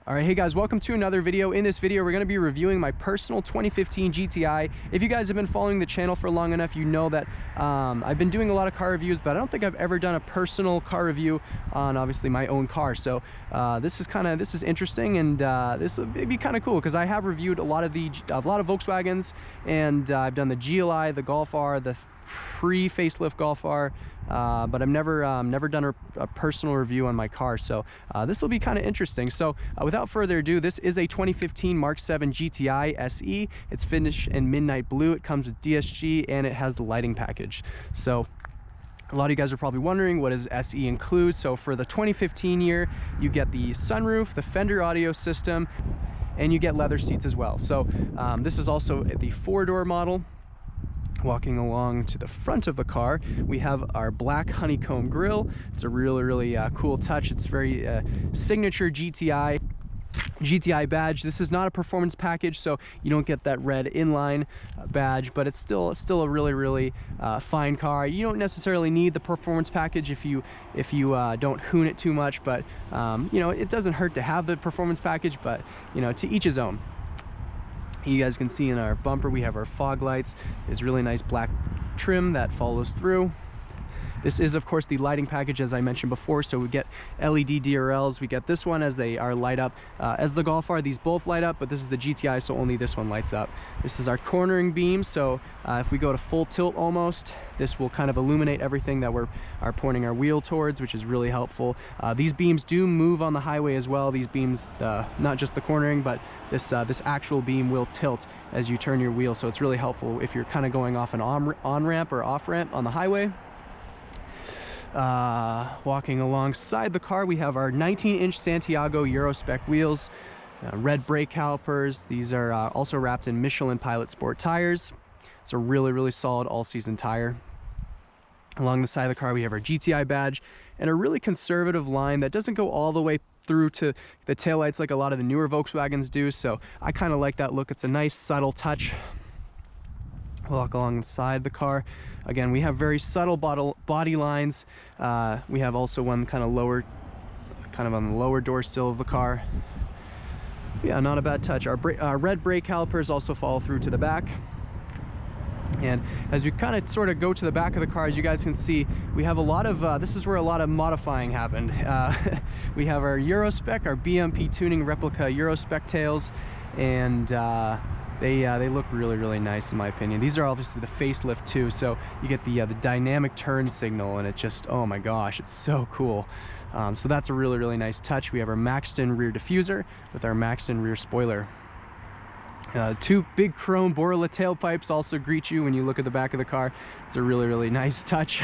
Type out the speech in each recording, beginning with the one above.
All right, hey guys, welcome to another video. In this video, we're going to be reviewing my personal 2015 GTI. If you guys have been following the channel for long enough, you know that I've been doing a lot of car reviews, but I don't think I've ever done a personal car review on obviously my own car. So this is interesting, and this will be kind of cool because I have reviewed a lot of Volkswagens, and I've done the GLI, the Golf R, the pre-facelift Golf R, but I've never done a personal review on my car, so this will be kind of interesting. So without further ado, this is a 2015 Mk7 GTI SE. It's finished in midnight blue. It comes with DSG and it has the lighting package. So a lot of you guys are probably wondering, what does SE include? So for the 2015 year, you get the sunroof, the Fender audio system, and you get leather seats as well. So this is also the 4-door model. Walking along to the front of the car, we have our black honeycomb grille. It's a really cool touch. It's very signature GTI badge. This is not a performance package, so you don't get that red inline badge, but it's still a really fine car. You don't necessarily need the performance package if you don't hoon it too much, but you know, it doesn't hurt to have the performance package, but you know, to each his own. You guys can see in our bumper we have our fog lights. It's really nice black trim that follows through. This is of course the lighting package, as I mentioned before, so we get LED DRLs. We get this one as they are light up. As the Golf R, these both light up, but this is the GTI, so only this one lights up. This is our cornering beam, so if we go to full tilt almost, this will kind of illuminate everything that we're pointing our wheel towards, which is really helpful. These beams do move on the highway as well. These beams, not just the cornering, but this actual beam will tilt as you turn your wheel, so it's really helpful if you're kind of going off an on-ramp or off-ramp on the highway. Walking alongside the car, we have our 19-inch Santiago Euro spec wheels, red brake calipers. These are also wrapped in Michelin Pilot Sport tires. It's a really solid all-season tire. Along the side of the car, we have our GTI badge and a really conservative line that doesn't go all the way through to the taillights like a lot of the newer Volkswagens do, so I kind of like that look. It's a nice subtle touch. Walk along the side of the car. Again, we have very subtle body lines. We have also one kind of on the lower door sill of the car. Yeah, not a bad touch. Our red brake calipers also follow through to the back. And as we kind of sort of go to the back of the car, as you guys can see, we have a lot of, this is where a lot of modifying happened. We have our Euro spec, our BMP tuning replica Euro spec tails, and they look really nice in my opinion. These are obviously the facelift too, so you get the dynamic turn signal, and it just, oh my gosh, it's so cool. So that's a really nice touch. We have our Maxton rear diffuser with our Maxton rear spoiler. Two big chrome Borla tailpipes also greet you when you look at the back of the car. It's a really nice touch.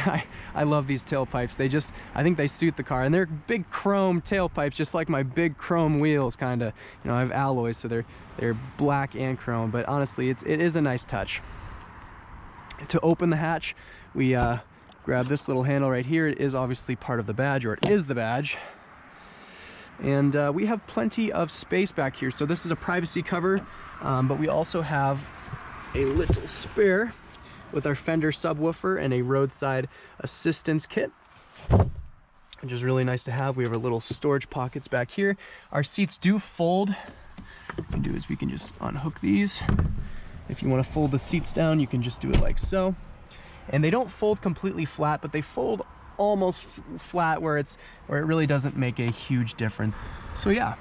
I love these tailpipes. I think they suit the car, and they're big chrome tailpipes, just like my big chrome wheels, kind of. You know, I have alloys, so they're black and chrome, but honestly, it is a nice touch. To open the hatch, we grab this little handle right here. It is obviously part of the badge, or it is the badge. And we have plenty of space back here. So this is a privacy cover, but we also have a little spare with our Fender subwoofer and a roadside assistance kit, which is really nice to have. We have our little storage pockets back here. Our seats do fold. What we can do is we can just unhook these. If you want to fold the seats down, you can just do it like so. And they don't fold completely flat, but they fold almost flat where it really doesn't make a huge difference. So yeah,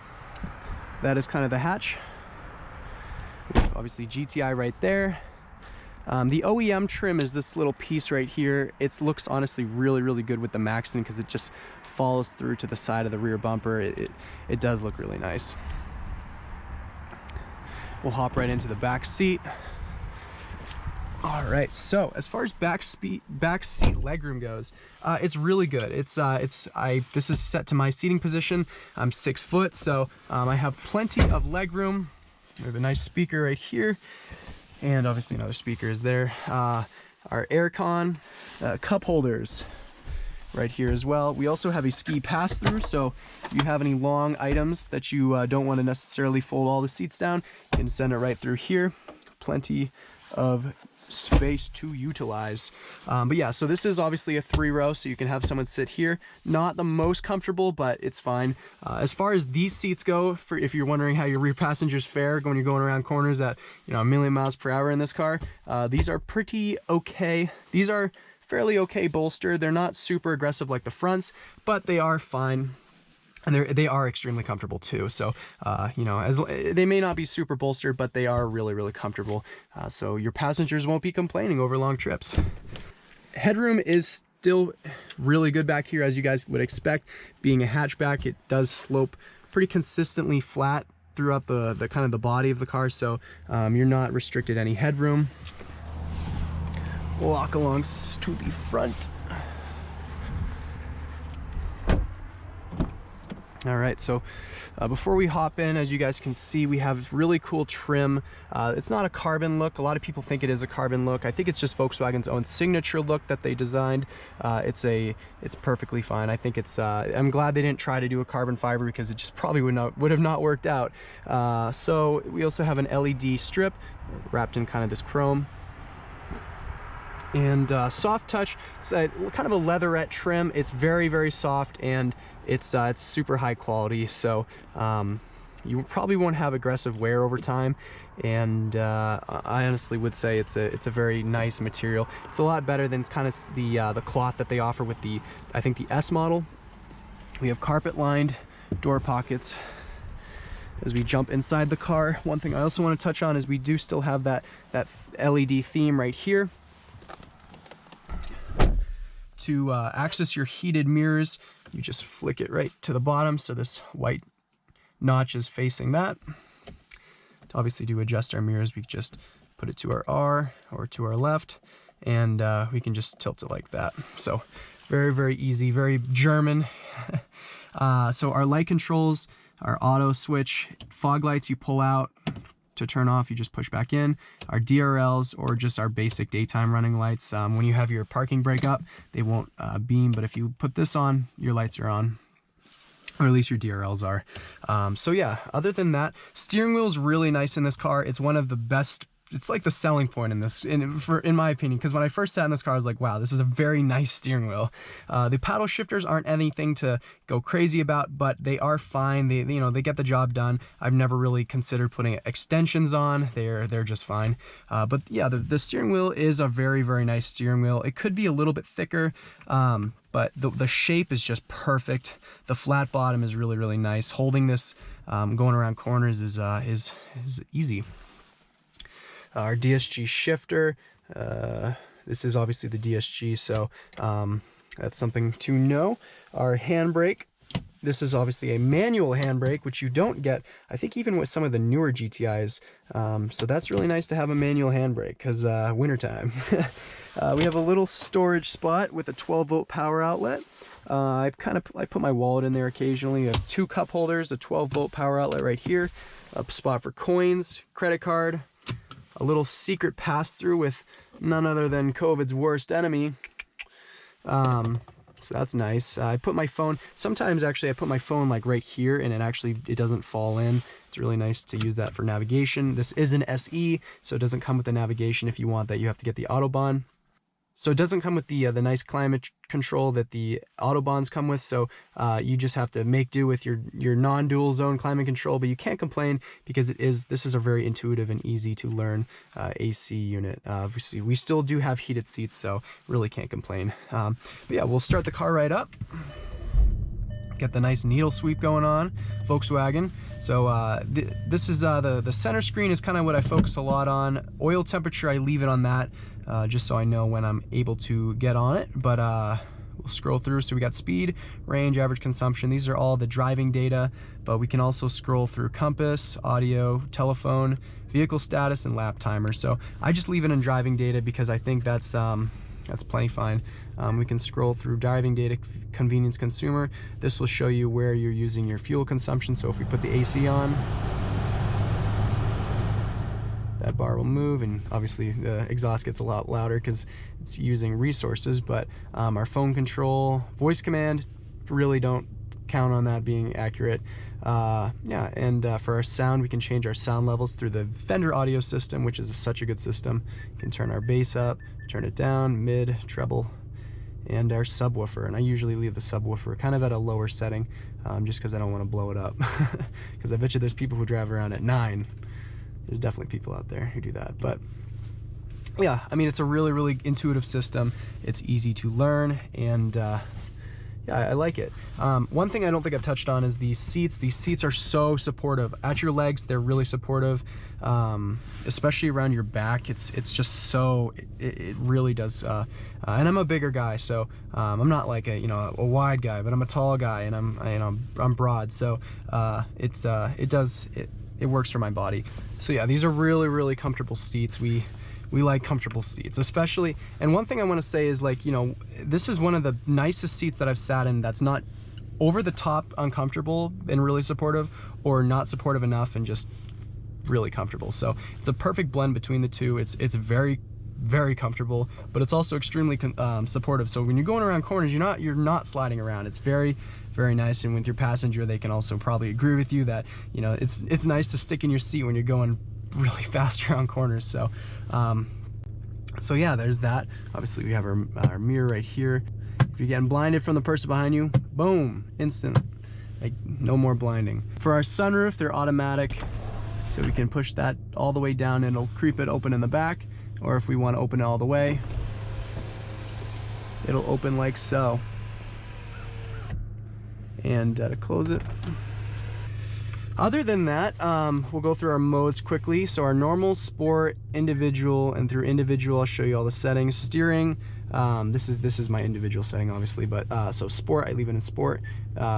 that is kind of the hatch. We have obviously GTI right there. The OEM trim is this little piece right here. It looks honestly really good with the Maxton because it just follows through to the side of the rear bumper. It does look really nice. We'll hop right into the back seat. All right, so as far as back seat legroom goes, it's really good. This is set to my seating position. I'm 6 foot, so I have plenty of legroom. We have a nice speaker right here, and obviously another speaker is there. Our aircon, cup holders right here as well. We also have a ski pass-through, so if you have any long items that you don't want to necessarily fold all the seats down, you can send it right through here. Plenty of space to utilize. But yeah, so this is obviously a 3-row, so you can have someone sit here. Not the most comfortable, but it's fine. As far as these seats go, for if you're wondering how your rear passengers fare when you're going around corners at, you know, 1,000,000 miles per hour in this car, these are pretty okay. These are fairly okay bolstered. They're not super aggressive like the fronts, but they are fine. And they are extremely comfortable too. So, you know, they may not be super bolstered, but they are really, really comfortable. So your passengers won't be complaining over long trips. Headroom is still really good back here, as you guys would expect. Being a hatchback, it does slope pretty consistently flat throughout the kind of the body of the car. So you're not restricted any headroom. Walk along to the front. All right, so before we hop in, as you guys can see, we have really cool trim. It's not a carbon look. A lot of people think it is a carbon look. I think it's just Volkswagen's own signature look that they designed. It's perfectly fine. I think it's, I'm glad they didn't try to do a carbon fiber, because it just probably would have not worked out. So we also have an LED strip wrapped in kind of this chrome. And soft touch. It's kind of a leatherette trim. It's very, very soft, and it's super high quality. So you probably won't have aggressive wear over time. And I honestly would say it's a very nice material. It's a lot better than kind of the cloth that they offer with the, I think, the S model. We have carpet lined door pockets. As we jump inside the car, one thing I also want to touch on is we do still have that LED theme right here. To access your heated mirrors, you just flick it right to the bottom, so this white notch is facing that. To obviously do adjust our mirrors, we just put it to our R or to our left, and we can just tilt it like that. So very, very easy, very German. So our light controls, our auto switch, fog lights you pull out. To turn off, you just push back in. Our DRLs, or just our basic daytime running lights. When you have your parking brake up, they won't beam, but if you put this on, your lights are on, or at least your DRLs are. So yeah, other than that, steering wheel is really nice in this car. It's one of the best. It's like the selling point in this, in my opinion, because when I first sat in this car, I was like, wow, this is a very nice steering wheel. The paddle shifters aren't anything to go crazy about, but they are fine. They get the job done. I've never really considered putting extensions on. They're just fine. But yeah, the steering wheel is a very, very nice steering wheel. It could be a little bit thicker, but the shape is just perfect. The flat bottom is really, really nice. Holding this, going around corners is easy. Our DSG shifter, this is obviously the DSG, so that's something to know. Our handbrake, this is obviously a manual handbrake, which you don't get, I think, even with some of the newer GTIs. So that's really nice to have a manual handbrake, because wintertime. We have a little storage spot with a 12-volt power outlet. I put my wallet in there occasionally. We have 2 cup holders, a 12-volt power outlet right here, a spot for coins, credit card, a little secret pass-through with none other than COVID's worst enemy. So that's nice. I put my phone, sometimes actually I put my phone like right here, and it doesn't fall in. It's really nice to use that for navigation. This is an SE, so it doesn't come with the navigation. If you want that, you have to get the Autobahn. So it doesn't come with the nice climate control that the Autobahns come with, so you just have to make do with your non-dual zone climate control, but you can't complain, because this is a very intuitive and easy to learn AC unit. Obviously, we still do have heated seats, so really can't complain. But yeah, we'll start the car right up. Get the nice needle sweep going on, Volkswagen. So this is the center screen is kind of what I focus a lot on. Oil temperature, I leave it on that, just so I know when I'm able to get on it. But we'll scroll through. So we got speed, range, average consumption. These are all the driving data, but we can also scroll through compass, audio, telephone, vehicle status, and lap timer. So I just leave it in driving data, because I think that's plenty fine. We can scroll through driving data, convenience, consumer. This will show you where you're using your fuel consumption. So if we put the AC on, that bar will move, and obviously the exhaust gets a lot louder because it's using resources. But our phone control, voice command, really don't count on that being accurate. Yeah, and for our sound, we can change our sound levels through the Fender audio system, which is such a good system. You can turn our bass up, turn it down, mid, treble, and our subwoofer. And I usually leave the subwoofer kind of at a lower setting, just because I don't want to blow it up. Because I bet you there's people who drive around at 9. There's definitely people out there who do that. But yeah, I mean, it's a really, really intuitive system. It's easy to learn, and yeah, I like it. One thing I don't think I've touched on is these seats. These seats are so supportive. At your legs, they're really supportive, especially around your back. It's just so, it really does. And I'm a bigger guy, so I'm not like a wide guy, but I'm a tall guy, and I'm broad. So it works for my body. So yeah, these are really, really comfortable seats. We like comfortable seats, especially. And one thing I want to say is, like, this is one of the nicest seats that I've sat in that's not over the top uncomfortable and really supportive, or not supportive enough and just really comfortable. So it's a perfect blend between the two. It's very, very comfortable, but it's also extremely supportive. So when you're going around corners, you're not sliding around. It's very, very nice. And with your passenger, they can also probably agree with you that it's nice to stick in your seat when you're going really fast around corners. So so yeah, there's that. Obviously we have our mirror right here. If you're getting blinded from the person behind you, boom, instant, like no more blinding. For our sunroof, they're automatic, so we can push that all the way down and it'll creep it open in the back, or if we want to open it all the way, it'll open like so. And to close it, other than that, we'll go through our modes quickly. So our normal, sport, individual, and through individual, I'll show you all the settings. Steering, this is my individual setting, obviously, but so sport, I leave it in sport.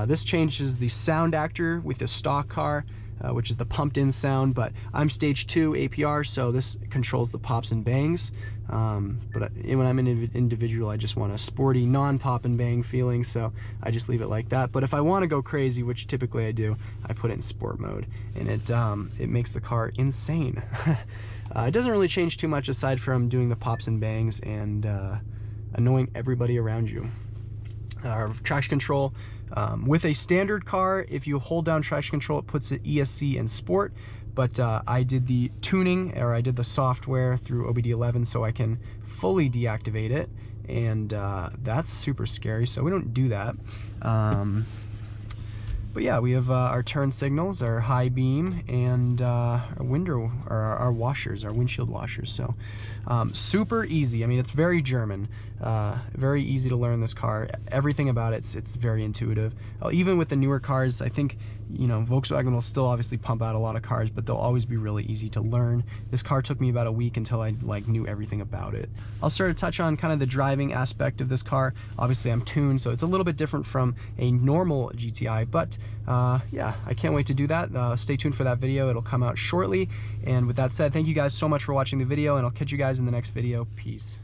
This changes the sound actor with the stock car, which is the pumped in sound, but I'm stage 2 APR, so this controls the pops and bangs. But when I'm in individual, I just want a sporty, non-pop and bang feeling, so I just leave it like that. But if I want to go crazy, which typically I do, I put it in sport mode, and it makes the car insane. It doesn't really change too much aside from doing the pops and bangs and annoying everybody around you. Our traction control, with a standard car, if you hold down traction control, it puts it ESC in sport. But I did the tuning, or I did the software through OBD11, so I can fully deactivate it, and that's super scary, so we don't do that. But yeah, we have our turn signals, our high beam, and our window, or our washers, our windshield washers. So super easy. I mean, it's very German, very easy to learn this car. Everything about it's very intuitive. Even with the newer cars, I think Volkswagen will still obviously pump out a lot of cars, but they'll always be really easy to learn. This car took me about a week until I knew everything about it. I'll start to touch on kind of the driving aspect of this car. Obviously I'm tuned, so it's a little bit different from a normal GTI, but yeah, I can't wait to do that. Stay tuned for that video. It'll come out shortly. And with that said, thank you guys so much for watching the video, and I'll catch you guys in the next video. Peace.